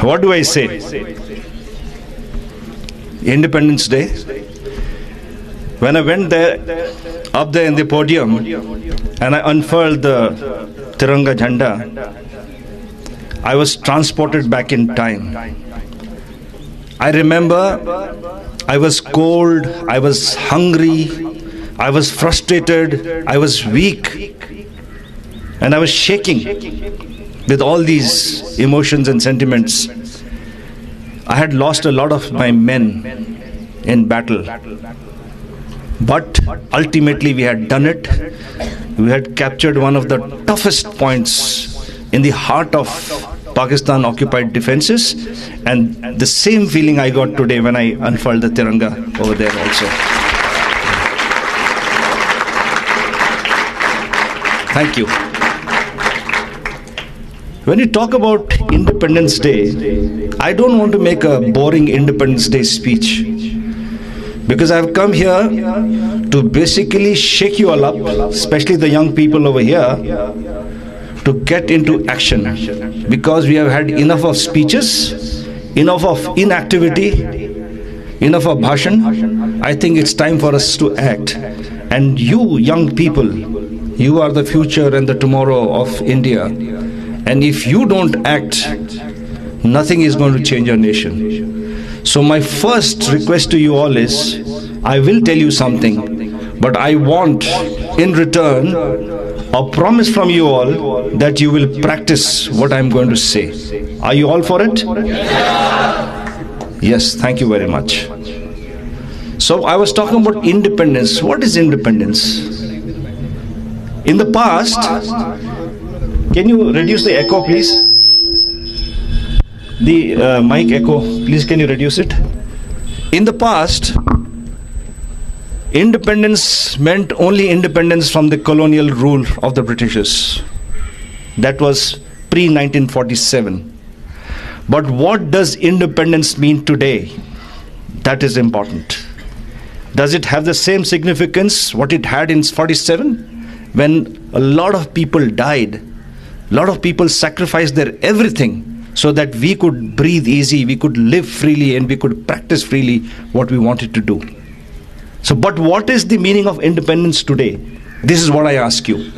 What do I say? Independence Day. When I went there, up there in the podium, and I unfurled the Tiranga Jhanda, I was transported back in time. I remember I was cold, I was hungry, I was frustrated, I was weak, and I was shaking with all these emotions and sentiments. I had lost a lot of my men in battle. But ultimately we had done it. We had captured one of the toughest points in the heart of Pakistan occupied defenses, and the same feeling I got today when I unfurled the Tiranga over there also. Thank you. When you talk about Independence Day, I don't want to make a boring Independence Day speech, because I've come here to basically shake you all up, especially the young people over here, to get into action, because we have had enough of speeches, enough of inactivity, enough of bhashan. I think it's time for us to act. And you young people, you are the future and the tomorrow of India. And if you don't act, nothing is going to change our nation. So my first request to you all is, I will tell you something, but I want in return a promise from you all that you will practice what I'm going to say. Are you all for it? Yes, thank you very much. So I was talking about independence. What is independence? In the past, can you reduce the echo, please? The mic echo, please, can you reduce it? In the past, independence meant only independence from the colonial rule of the Britishers. That was pre-1947. But what does independence mean today? That is important. Does it have the same significance what it had in 47? When a lot of people died, a lot of people sacrificed their everything so that we could breathe easy, we could live freely, and we could practice freely what we wanted to do. So, but what is the meaning of independence today? This is what I ask you.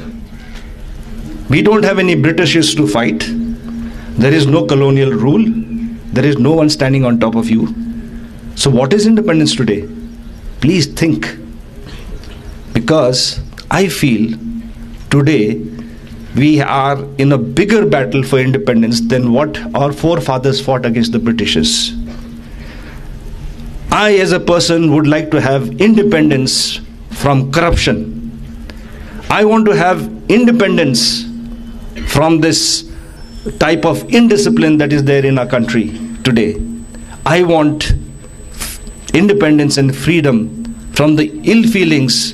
We don't have any Britishers to fight. There is no colonial rule. There is no one standing on top of you. So what is independence today? Please think. Because I feel today we are in a bigger battle for independence than what our forefathers fought against the Britishers. I, as a person, would like to have independence from corruption. I want to have independence from this type of indiscipline that is there in our country today. I want independence and freedom from the ill feelings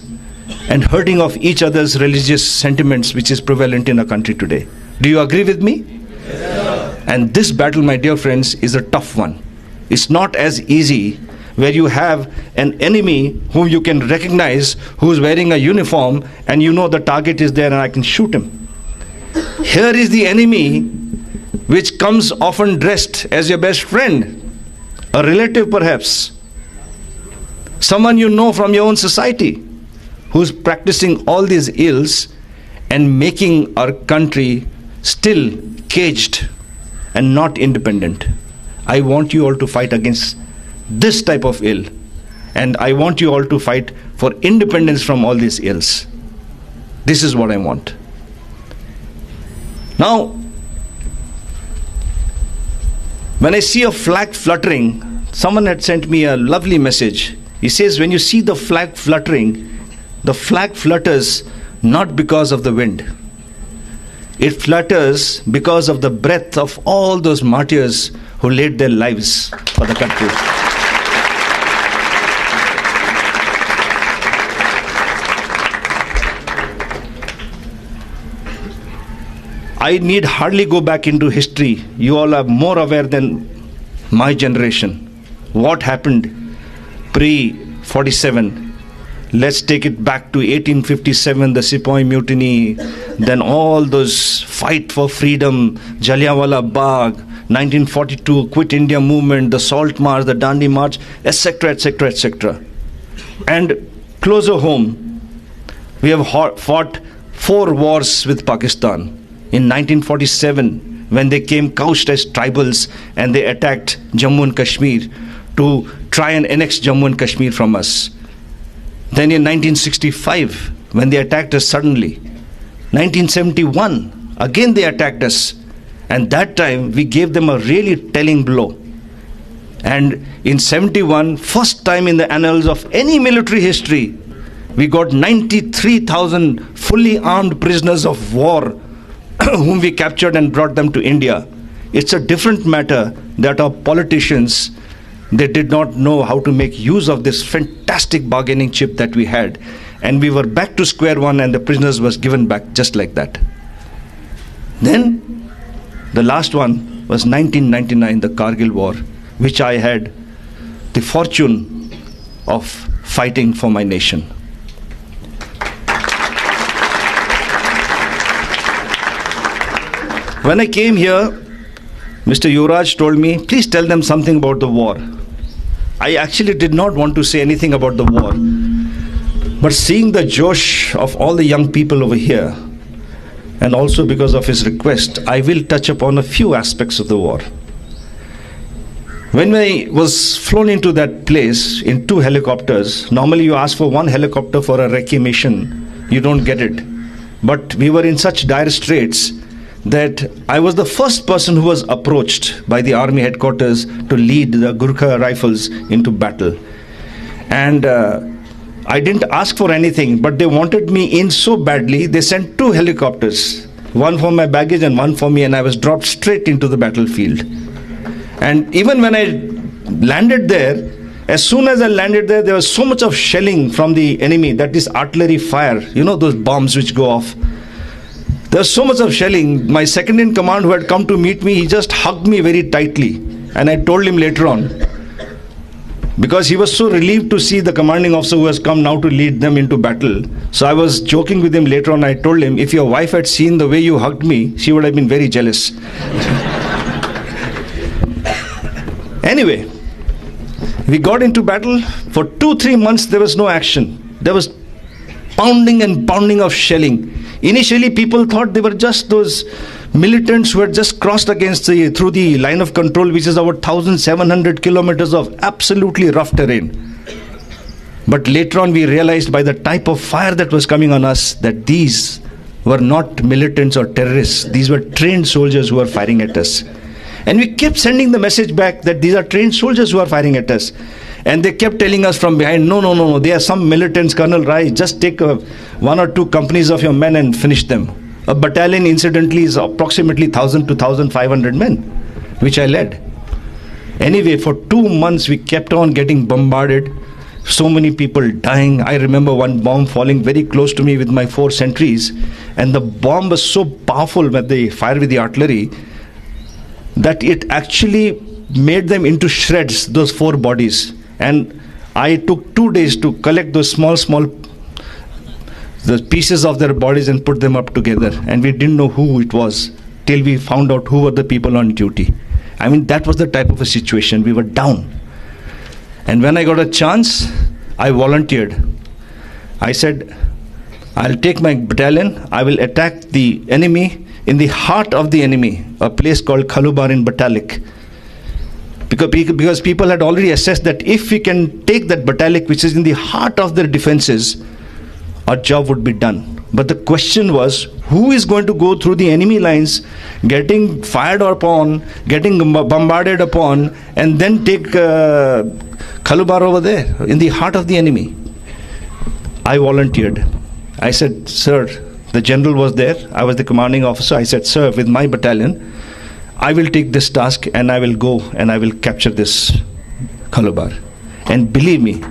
and hurting of each other's religious sentiments which is prevalent in our country today. Do you agree with me? Yes. And this battle, my dear friends, is a tough one. It's not as easy where you have an enemy whom you can recognize, who's wearing a uniform, and you know the target is there and I can shoot him. Here is the enemy which comes often dressed as your best friend, a relative perhaps, someone you know from your own society, who's practicing all these ills and making our country still caged and not independent. I want you all to fight against this type of ill, and I want you all to fight for independence from all these ills. This is what I want. Now, when I see a flag fluttering, someone had sent me a lovely message. He says, when you see the flag fluttering, the flag flutters not because of the wind. It flutters because of the breath of all those martyrs who laid their lives for the country. I need hardly go back into history. You all are more aware than my generation. What happened pre-47? Let's take it back to 1857, the Sepoy Mutiny, then all those fight for freedom, Jallianwala Bagh, 1942 Quit India movement, the Salt March, the Dandi March, etc., etc., etc. And closer home, we have fought 4 wars with Pakistan. In 1947, when they came couched as tribals and they attacked Jammu and Kashmir to try and annex Jammu and Kashmir from us. Then in 1965, when they attacked us suddenly. 1971, again they attacked us. And that time, we gave them a really telling blow. And in 71, first time in the annals of any military history, we got 93,000 fully armed prisoners of war whom we captured and brought them to India. It's a different matter that our politicians, they did not know how to make use of this fantastic bargaining chip that we had. And we were back to square one and the prisoners was given back just like that. Then the last one was 1999, the Kargil War, which I had the fortune of fighting for my nation. When I came here, Mr. Yuvraj told me, please tell them something about the war. I actually did not want to say anything about the war. But seeing the josh of all the young people over here, and also because of his request, I will touch upon a few aspects of the war. When I was flown into that place in 2 helicopters, normally you ask for 1 helicopter for a recce mission, you don't get it. But we were in such dire straits that I was the first person who was approached by the army headquarters to lead the Gurkha rifles into battle. And I didn't ask for anything, but they wanted me in so badly, they sent 2 helicopters, 1 for my baggage and 1 for me, and I was dropped straight into the battlefield. And even when I landed there, as soon as I landed there, there was so much of shelling from the enemy, that is artillery fire, you know those bombs which go off. There was so much of shelling. My second in command who had come to meet me, he just hugged me very tightly. And I told him later on, because he was so relieved to see the commanding officer who has come now to lead them into battle. So I was joking with him later on. I told him, if your wife had seen the way you hugged me, she would have been very jealous. Anyway, we got into battle. For 2-3 months, there was no action. There was pounding and pounding of shelling. Initially, people thought they were just those militants who had just crossed through the line of control, which is about 1,700 kilometers of absolutely rough terrain. But later on, we realized by the type of fire that was coming on us, that these were not militants or terrorists. These were trained soldiers who were firing at us. And we kept sending the message back that these are trained soldiers who are firing at us. And they kept telling us from behind, no, they are some militants, Colonel Rai, just take 1 or 2 companies of your men and finish them. A battalion, incidentally, is approximately 1,000 to 1,500 men, which I led. Anyway, for 2 months, we kept on getting bombarded. So many people dying. I remember one bomb falling very close to me with my 4 sentries. And the bomb was so powerful when they fired with the artillery that it actually made them into shreds, those 4 bodies. And I took 2 days to collect those small the pieces of their bodies and put them up together. And we didn't know who it was till we found out who were the people on duty. I mean, that was the type of a situation. We were down. And when I got a chance, I volunteered. I said, I'll take my battalion, I will attack the enemy in the heart of the enemy, a place called Khalubar in Batalik. Because people had already assessed that if we can take that Batalik, which is in the heart of their defenses, our job would be done. But the question was, who is going to go through the enemy lines, getting fired upon, getting bombarded upon, and then take Khalubar over there, in the heart of the enemy? I volunteered. I said, sir, the general was there. I was the commanding officer. I said, sir, with my battalion, I will take this task and I will go and I will capture this Khalubar. And believe me,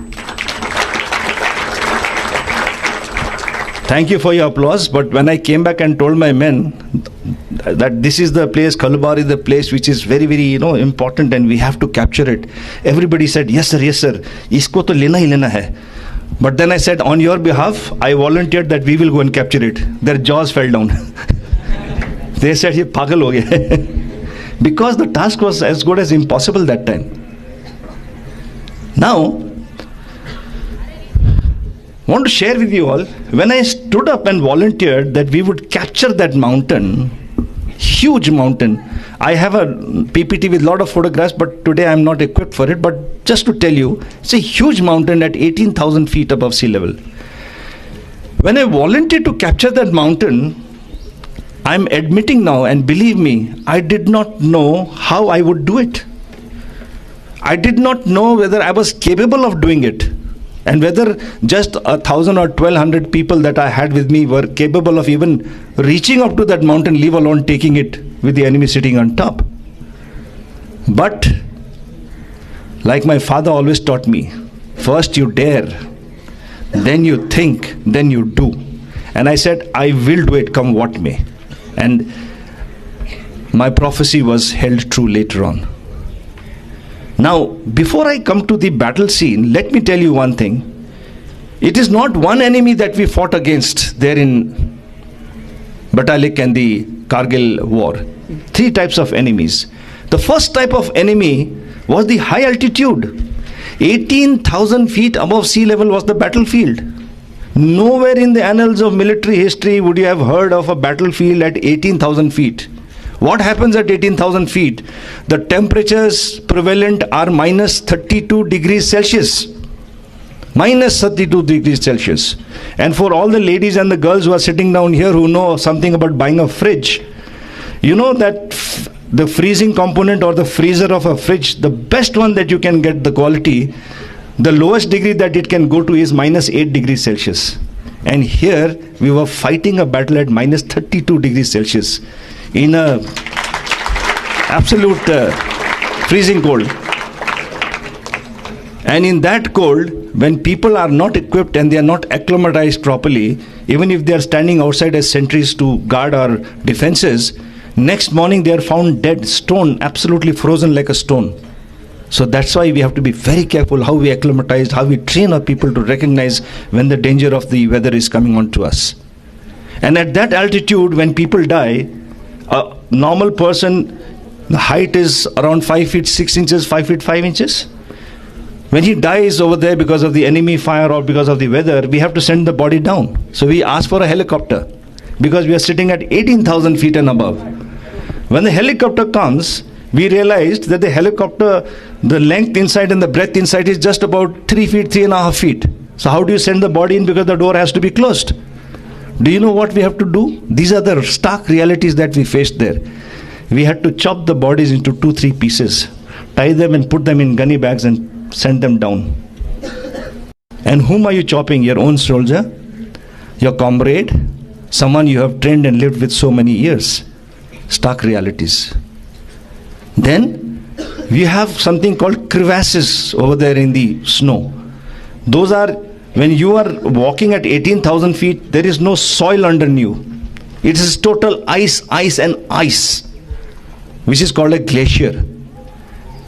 thank you for your applause, but when I came back and told my men that this is the place, Khalubar is the place which is very, very, important and we have to capture it, everybody said, yes sir, isko to lena hi lena hai. But then I said, on your behalf, I volunteered that we will go and capture it. Their jaws fell down. They said, ye pagal ho gaya. because the task was as good as impossible that time. Now, I want to share with you all, when I stood up and volunteered that we would capture that mountain, huge mountain. I have a PPT with a lot of photographs, but today I'm not equipped for it. But just to tell you, it's a huge mountain at 18,000 feet above sea level. When I volunteered to capture that mountain, I'm admitting now, and believe me, I did not know how I would do it. I did not know whether I was capable of doing it, and whether just 1,000 or 1,200 people that I had with me were capable of even reaching up to that mountain, leave alone taking it with the enemy sitting on top. But like my father always taught me, first you dare, then you think, then you do. And I said, I will do it, come what may. And my prophecy was held true later on. Now, before I come to the battle scene, let me tell you one thing. It is not one enemy that we fought against there in Batalik and the Kargil war. 3 types of enemies. The first type of enemy was the high altitude. 18,000 feet above sea level was the battlefield. Nowhere in the annals of military history would you have heard of a battlefield at 18,000 feet. What happens at 18,000 feet? The temperatures prevalent are minus 32 degrees Celsius. Minus 32 degrees Celsius. And for all the ladies and the girls who are sitting down here who know something about buying a fridge, you know that the freezing component or the freezer of a fridge, the best one that you can get, the quality, the lowest degree that it can go to is minus 8 degrees Celsius. And here we were fighting a battle at minus 32 degrees Celsius in a absolute freezing cold. And in that cold, when people are not equipped and they are not acclimatized properly, even if they are standing outside as sentries to guard our defenses, next morning they are found dead, stone, absolutely frozen like a stone. So that's why we have to be very careful how we acclimatize, how we train our people to recognize when the danger of the weather is coming on to us. And at that altitude, when people die, a normal person, the height is around 5 feet 6 inches, 5 feet 5 inches. When he dies over there because of the enemy fire or because of the weather, we have to send the body down. So we ask for a helicopter because we are sitting at 18,000 feet and above. When the helicopter comes, we realized that the helicopter, the length inside and the breadth inside is just about 3 feet, 3.5 feet. So how do you send the body in, because the door has to be closed? Do you know what we have to do? These are the stark realities that we faced there. We had to chop the bodies into 2-3 pieces, tie them and put them in gunny bags and send them down. And whom are you chopping? Your own soldier? Your comrade? Someone you have trained and lived with so many years. Stark realities. Then we have something called crevasses over there in the snow. Those are, when you are walking at 18,000 feet, there is no soil underneath you. It is total ice, ice and ice, which is called a glacier.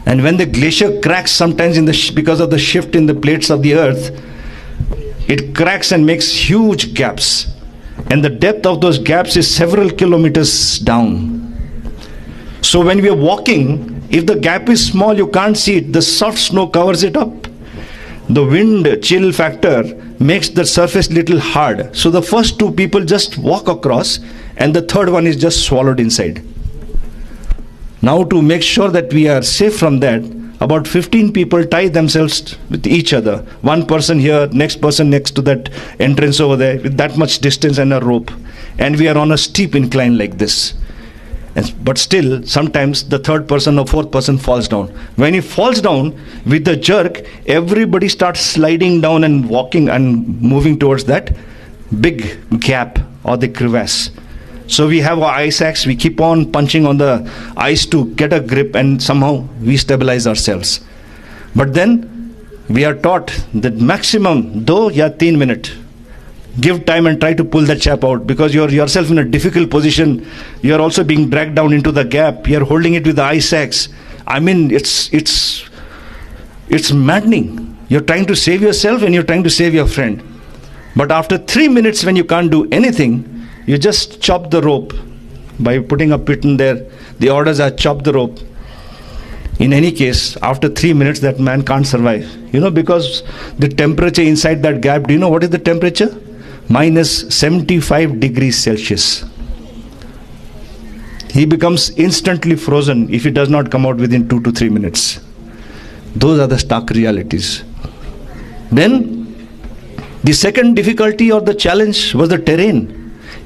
And when the glacier cracks sometimes because of the shift in the plates of the earth, it cracks and makes huge gaps. And the depth of those gaps is several kilometers down. So when we are walking, if the gap is small, you can't see it. The soft snow covers it up. The wind chill factor makes the surface little hard. So the first 2 people just walk across and the third one is just swallowed inside. Now to make sure that we are safe from that, about 15 people tie themselves with each other. One person here, next person next to that entrance over there, with that much distance and a rope. And we are on a steep incline like this. But still, sometimes the third person or fourth person falls down. When he falls down, with the jerk, everybody starts sliding down and walking and moving towards that big gap or the crevasse. So we have our ice axe, we keep on punching on the ice to get a grip and somehow we stabilize ourselves. But then we are taught that maximum, 3 minutes. Give time and try to pull that chap out, because you're yourself in a difficult position. You're also being dragged down into the gap. You're holding it with the ice axe. I mean, it's maddening. You're trying to save yourself and you're trying to save your friend. But after 3 minutes, when you can't do anything, you just chop the rope, by putting a pit in there. The orders are chop the rope. In any case, after 3 minutes, that man can't survive. Because the temperature inside that gap, do you know what is the temperature? Minus 75 degrees Celsius. He becomes instantly frozen if he does not come out within 2 to 3 minutes. Those are the stark realities. Then, the second difficulty or the challenge was the terrain.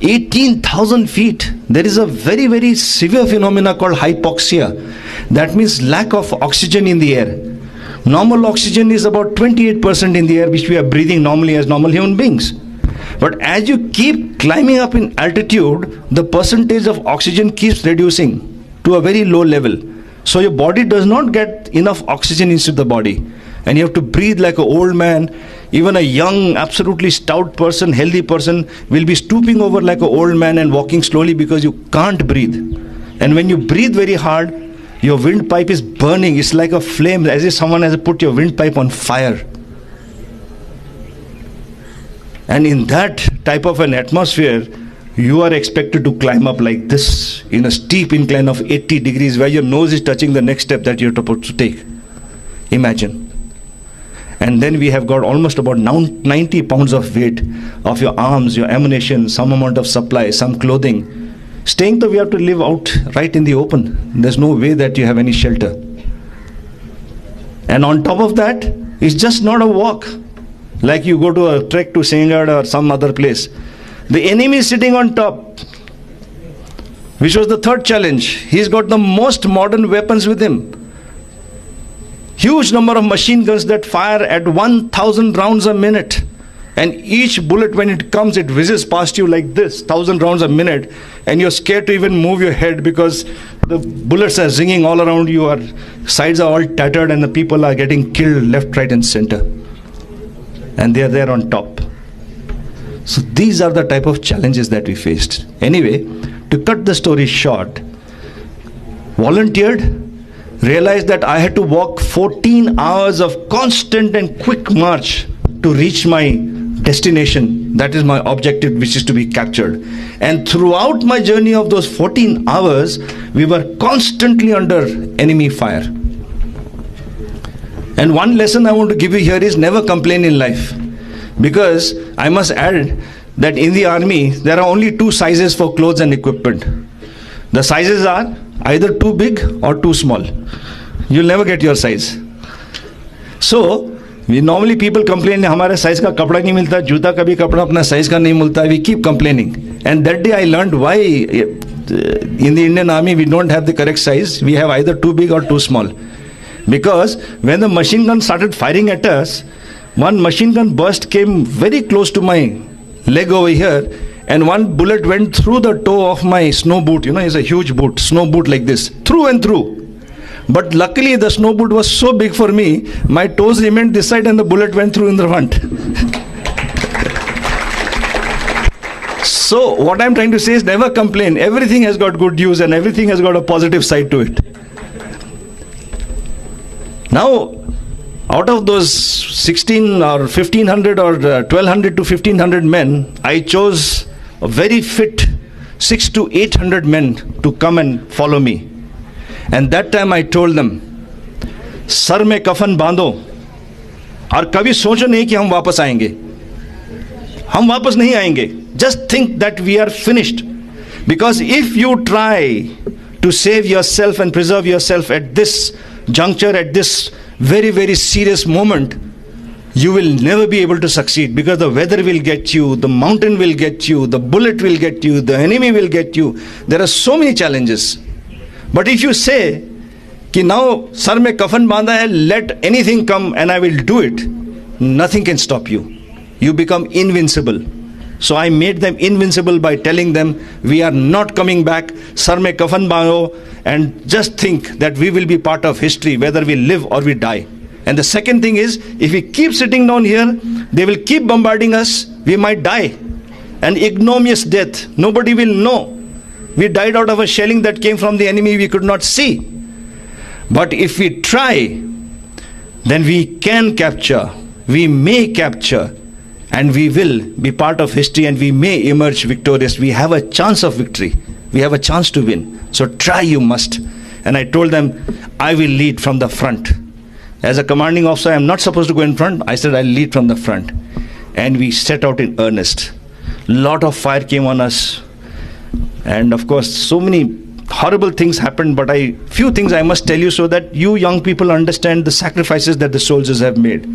18,000 feet. There is a very, very severe phenomena called hypoxia. That means lack of oxygen in the air. Normal oxygen is about 28% in the air, which we are breathing normally as normal human beings. But as you keep climbing up in altitude, the percentage of oxygen keeps reducing to a very low level. So your body does not get enough oxygen into the body. And you have to breathe like an old man. Even a young, absolutely stout person, healthy person will be stooping over like an old man and walking slowly because you can't breathe. And when you breathe very hard, your windpipe is burning. It's like a flame, as if someone has put your windpipe on fire. And in that type of an atmosphere, you are expected to climb up like this in a steep incline of 80 degrees where your nose is touching the next step that you're supposed to take. Imagine. And then we have got almost about 90 pounds of weight of your arms, your ammunition, some amount of supply, some clothing. Staying though, we have to live out right in the open. There's no way that you have any shelter. And on top of that, it's just not a walk. Like you go to a trek to Sengad or some other place. The enemy is sitting on top, which was the third challenge. He's got the most modern weapons with him. Huge number of machine guns that fire at 1,000 rounds a minute. And each bullet, when it comes, it whizzes past you like this, 1,000 rounds a minute. And you're scared to even move your head because the bullets are zinging all around you. Our sides are all tattered and the people are getting killed left, right and center. And they're there on top. So these are the type of challenges that we faced. Anyway, to cut the story short, volunteered, realized that I had to walk 14 hours of constant and quick march to reach my destination. That is my objective, which is to be captured. And throughout my journey of those 14 hours, we were constantly under enemy fire. And one lesson I want to give you here is never complain in life. Because I must add that in the army, there are only two sizes for clothes and equipment. The sizes are either too big or too small. You'll never get your size. So, normally people complain, हमारे size का कपड़ा नहीं मिलता, जूता का भी कपड़ा अपना size का नहीं मिलता. We keep complaining. And that day I learned why in the Indian army we don't have the correct size. We have either too big or too small. Because when the machine gun started firing at us, one machine gun burst came very close to my leg over here, and one bullet went through the toe of my snow boot. It's a huge boot, snow boot like this, through and through. But luckily the snow boot was so big for me, my toes remained this side and the bullet went through in the front. So what I'm trying to say is never complain. Everything has got good news and everything has got a positive side to it. Now, out of those 16 or 1500 or 1200 to 1500 men, I chose a very fit 600 to 800 men to come and follow me. And that time I told them, sir में कफन बांधो और कभी सोचो नहीं कि हम वापस आएंगे. हम वापस नहीं आएंगे. Just think that we are finished. Because if you try to save yourself and preserve yourself at this juncture, at this very, very serious moment, you will never be able to succeed, because the weather will get you, the mountain will get you, the bullet will get you, the enemy will get you. There are so many challenges. But if you say कि now sir में कफन बांधा है, let anything come and I will do it, nothing can stop you. You become invincible. So I made them invincible by telling them, we are not coming back, sar mein kafan baandho, and just think that we will be part of history whether we live or we die. And the second thing is, if we keep sitting down here, they will keep bombarding us, we might die. An ignominious death, nobody will know. We died out of a shelling that came from the enemy we could not see. But if we try, then we can capture, we may capture, and we will be part of history, and we may emerge victorious. We have a chance of victory. We have a chance to win. So try, you must. And I told them, I will lead from the front. As a commanding officer, I am not supposed to go in front. I said, I'll lead from the front. And we set out in earnest. Lot of fire came on us. And of course, so many horrible things happened, but few things I must tell you so that you young people understand the sacrifices that the soldiers have made.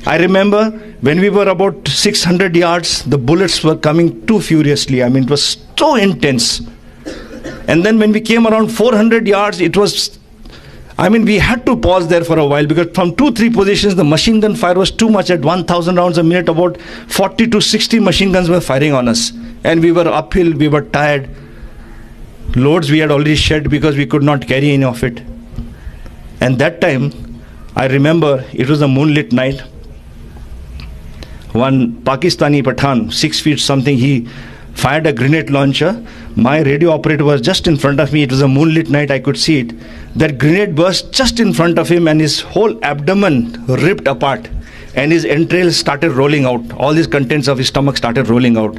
I remember when we were about 600 yards, the bullets were coming too furiously. I mean, it was so intense. And then when we came around 400 yards, we had to pause there for a while, because from 2-3 positions, the machine gun fire was too much. At 1,000 rounds a minute, about 40 to 60 machine guns were firing on us. And we were uphill, we were tired. Loads we had already shed because we could not carry any of it. And that time, I remember it was a moonlit night. One Pakistani Pathan, 6 feet something, he fired a grenade launcher. My radio operator was just in front of me. It was a moonlit night, I could see it. That grenade burst just in front of him, and his whole abdomen ripped apart, and his entrails started rolling out. All these contents of his stomach started rolling out.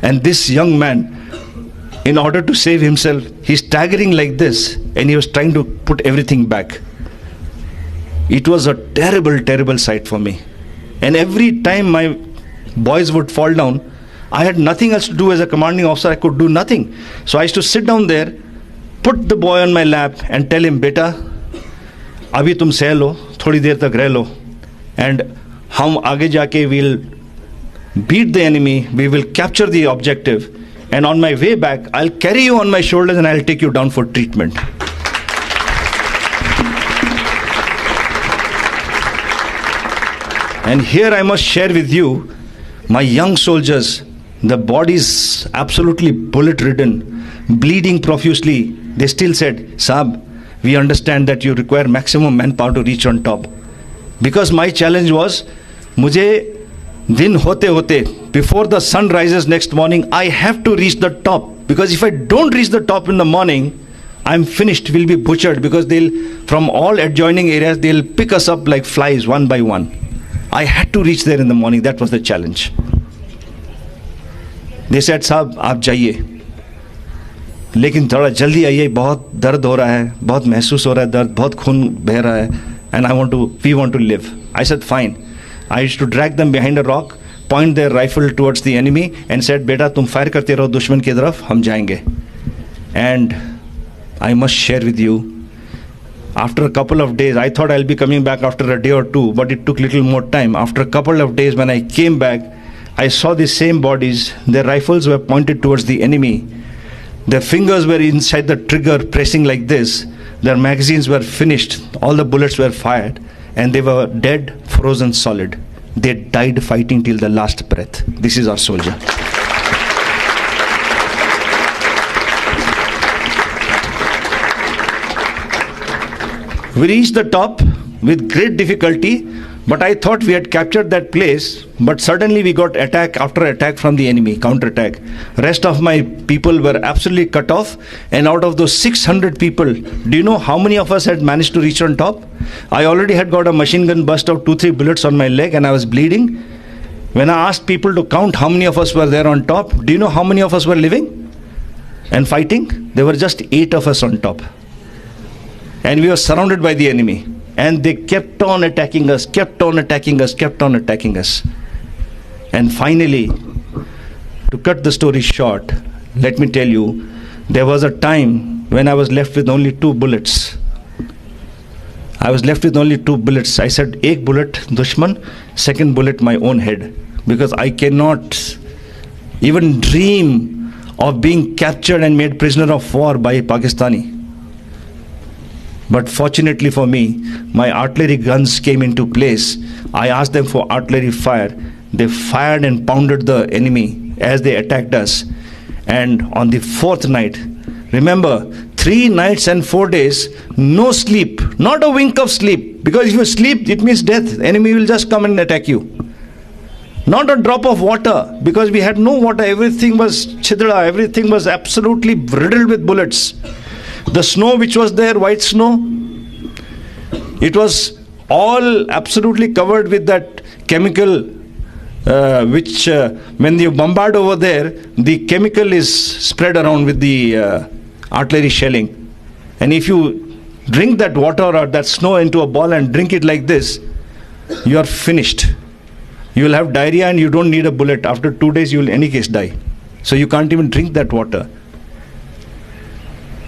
And this young man, in order to save himself, he's staggering like this, and he was trying to put everything back. It was a terrible, terrible sight for me. And every time my boys would fall down, I had nothing else to do as a commanding officer. I could do nothing. So I used to sit down there, put the boy on my lap and tell him, beta, abhi tum seh lo, thodi der tak reh lo, and hum aage jaake we'll beat the enemy, we will capture the objective, and on my way back, I'll carry you on my shoulders and I'll take you down for treatment. And here I must share with you, my young soldiers, the bodies absolutely bullet-ridden, bleeding profusely. They still said, Saab, we understand that you require maximum manpower to reach on top. Because my challenge was, mujhe din hote hote, before the sun rises next morning, I have to reach the top. Because if I don't reach the top in the morning, I'm finished, we'll be butchered, because from all adjoining areas, they'll pick us up like flies one by one. I had to reach there in the morning. That was the challenge. They said, साहब आप जाइए, लेकिन थोड़ा जल्दी आइए, बहुत दर्द हो रहा है, बहुत महसूस हो रहा है दर्द, बहुत खून बह रहा है, and we want to live. I said, fine. I used to drag them behind a rock, point their rifle towards the enemy, and said, बेटा तुम फायर करते रहो दुश्मन की तरफ, हम जाएंगे. And I must share with you, after a couple of days, I thought I'll be coming back after a day or two, but it took little more time. After a couple of days, when I came back, I saw the same bodies. Their rifles were pointed towards the enemy. Their fingers were inside the trigger, pressing like this. Their magazines were finished. All the bullets were fired, and they were dead, frozen solid. They died fighting till the last breath. This is our soldier. We reached the top with great difficulty, but I thought we had captured that place, but suddenly we got attack after attack from the enemy, counterattack. Rest of my people were absolutely cut off, and out of those 600 people, do you know how many of us had managed to reach on top? I already had got a machine gun burst out 2-3 bullets on my leg, and I was bleeding. When I asked people to count how many of us were there on top, do you know how many of us were living and fighting? There were just 8 of us on top. And we were surrounded by the enemy. And they kept on attacking us, kept on attacking us, kept on attacking us. And finally, to cut the story short, let me tell you, there was a time when I was left with only 2 bullets. I was left with only 2 bullets. I said, ek bullet dushman, second bullet my own head. Because I cannot even dream of being captured and made prisoner of war by Pakistani. But fortunately for me, my artillery guns came into place. I asked them for artillery fire. They fired and pounded the enemy as they attacked us. And on the 4th night, remember, 3 nights and 4 days, no sleep, not a wink of sleep. Because if you sleep, it means death. The enemy will just come and attack you. Not a drop of water, because we had no water. Everything was chidra, everything was absolutely riddled with bullets. The snow which was there, white snow, it was all absolutely covered with that chemical when you bombard over there, the chemical is spread around with the artillery shelling. And if you drink that water or that snow into a ball and drink it like this, you are finished. You will have diarrhea and you don't need a bullet. After 2 days, you will in any case die. So you can't even drink that water.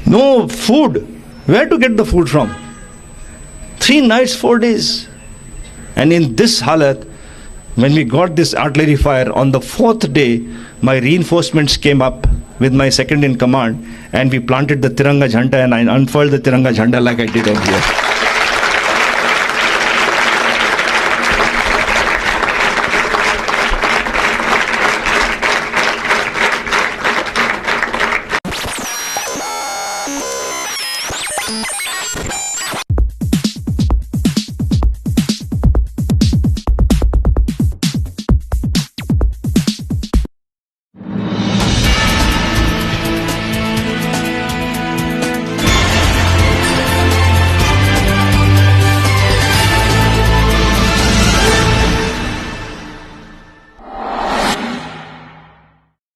No food. Where to get the food from? 3 nights, 4 days. And in this halat, when we got this artillery fire, on the 4th day, my reinforcements came up with my second in command, and we planted the Tiranga Jhanda, and I unfurled the Tiranga Jhanda like I did over here.